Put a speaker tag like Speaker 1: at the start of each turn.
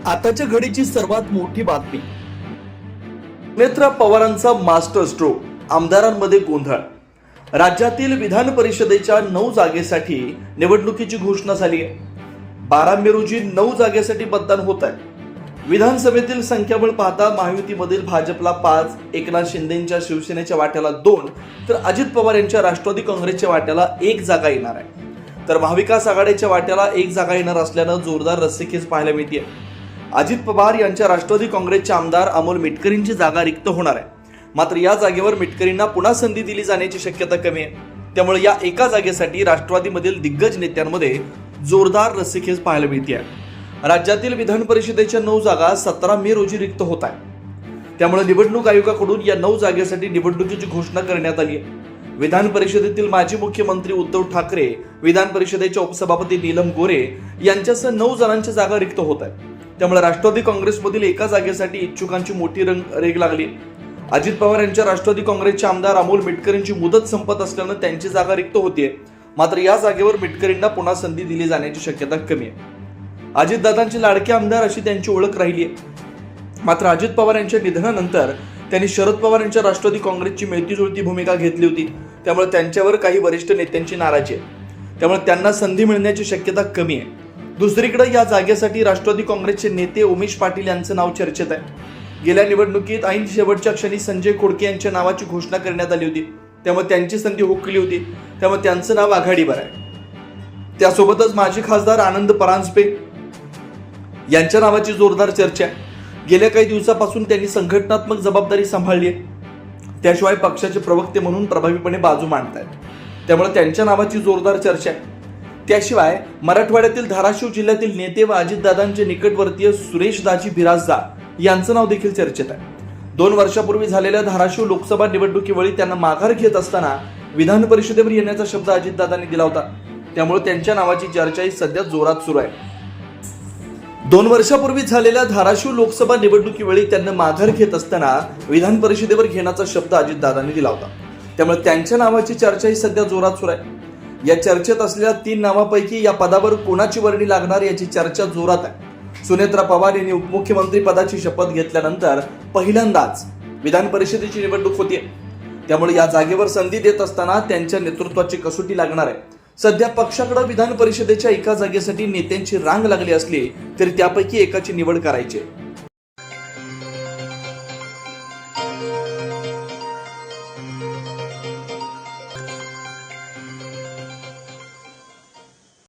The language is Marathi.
Speaker 1: आताच्या घडीची सर्वात मोठी बातमी, नेत्रा पवारांचा मास्टर स्ट्रोक, आमदारांमध्ये गोंधळ. राज्यातील विधान परिषदेच्या 9 जागेसाठी निवडणुकीची घोषणा झाली आहे. 12 मे रोजी 9 जागेसाठी मतदान होत आहे. विधानसभेतील संख्याबळ पाहता महायुतीमधील भाजपला 5, एकनाथ शिंदेच्या शिवसेनेच्या वाट्याला 2, तर अजित पवार यांच्या राष्ट्रवादी काँग्रेसच्या वाट्याला 1 जागा येणार आहे. तर महाविकास आघाडीच्या वाट्याला 1 जागा येणार असल्यानं जोरदार रस्सीखेच पाहायला मिळते. अजित पवार यांच्या राष्ट्रवादी काँग्रेसचे आमदार अमोल मिटकरींची जागा रिक्त होणार आहे. मात्र या जागेवर मिटकरींना पुन्हा संधी दिली जाण्याची शक्यता कमी आहे. त्यामुळे या एका जागेसाठी राष्ट्रवादीमधील दिग्गज नेत्यांमध्ये जोरदार रस्सीखेच पाहायला मिळते आहे. राज्यातील विधान परिषदेच्या 9 जागा 17 मे रोजी रिक्त होत आहे. त्यामुळे निवडणूक आयोगाकडून या 9 जागेसाठी निवडणुकीची घोषणा करण्यात आली आहे. विधान परिषदेतील माजी मुख्यमंत्री उद्धव ठाकरे, विधान परिषदेच्या उपसभापती नीलम गोरे यांच्यासह 9 जणांच्या जागा रिक्त होत आहेत. त्यामुळे राष्ट्रवादी काँग्रेसमधील एका जागेसाठी इच्छुकांची मोठी रेग लागली. अजित पवार यांच्या राष्ट्रवादी काँग्रेसचे आमदार अमोल मिटकरींची मुदत संपत असल्यानं त्यांची जागा रिक्त होतीये. मात्र या जागेवर मिटकरींना पुन्हा संधी दिली जाण्याची शक्यता कमी आहे. अजितदादांचे लाडके आमदार अशी त्यांची ओळख राहिली आहे. मात्र अजित पवार यांच्या निधनानंतर त्यांनी शरद पवार यांच्या राष्ट्रवादी काँग्रेसची मिळती जुळती भूमिका घेतली होती. त्यामुळे त्यांच्यावर काही वरिष्ठ नेत्यांची नाराजी आहे. त्यामुळे त्यांना संधी मिळण्याची शक्यता कमी आहे. दुसरीकडे या जागेसाठी राष्ट्रवादी काँग्रेसचे नेते उमेश पाटील यांचं नाव चर्चेत आहे. गेल्या निवडणुकीत ऐन शेवटच्या क्षणी संजय खोडके यांच्या नावाची घोषणा करण्यात आली होती. त्यामुळे त्यांची संधी हुकली होती. त्यामुळे त्यांचं नाव आघाडीवर आहे. त्यासोबतच माजी खासदार आनंद परांजपे यांच्या नावाची जोरदार चर्चा आहे. गेल्या काही दिवसापासून त्यांनी संघटनात्मक जबाबदारी सांभाळली आहे. त्याशिवाय पक्षाचे प्रवक्ते म्हणून प्रभावीपणे बाजू मांडतायत. त्यामुळे त्यांच्या नावाची जोरदार चर्चा आहे. त्याशिवाय मराठवाड्यातील धाराशिव जिल्ह्यातील नेते व अजितदादांचे निकटवर्तीय सुरेशदाजी बिराजदार यांचं नाव देखील चर्चेत आहे. 2 वर्षापूर्वी झालेल्या धाराशिव लोकसभा निवडणुकीवेळी त्यांना माघार घेत असताना विधान परिषदेवर येण्याचा शब्द अजितदादांनी दिला होता. त्यामुळे त्यांच्या नावाची चर्चाही सध्या जोरात सुरू आहे. 2 वर्षापूर्वी झालेल्या धाराशिव लोकसभा निवडणुकीवेळी त्यांना माघार घेत असताना विधान परिषदेवर घेण्याचा शब्द अजितदादांनी दिला होता. त्यामुळे त्यांच्या नावाची चर्चाही सध्या जोरात सुरू आहे. या चर्चेत असलेल्या 3 नावापैकी या पदावर कोणाची वर्णी लागणार याची चर्चा जोरात आहे. सुनेत्रा पवार यांनी उपमुख्यमंत्री पदाची शपथ घेतल्यानंतर पहिल्यांदाच विधान परिषदेची निवडणूक होती. त्यामुळे या जागेवर संधी देत असताना त्यांच्या नेतृत्वाची कसोटी लागणार आहे. सध्या पक्षाकडे विधान परिषदेच्या एका जागेसाठी नेत्यांची रांग लागली असली तरी त्यापैकी एकाची निवड करायची आहे.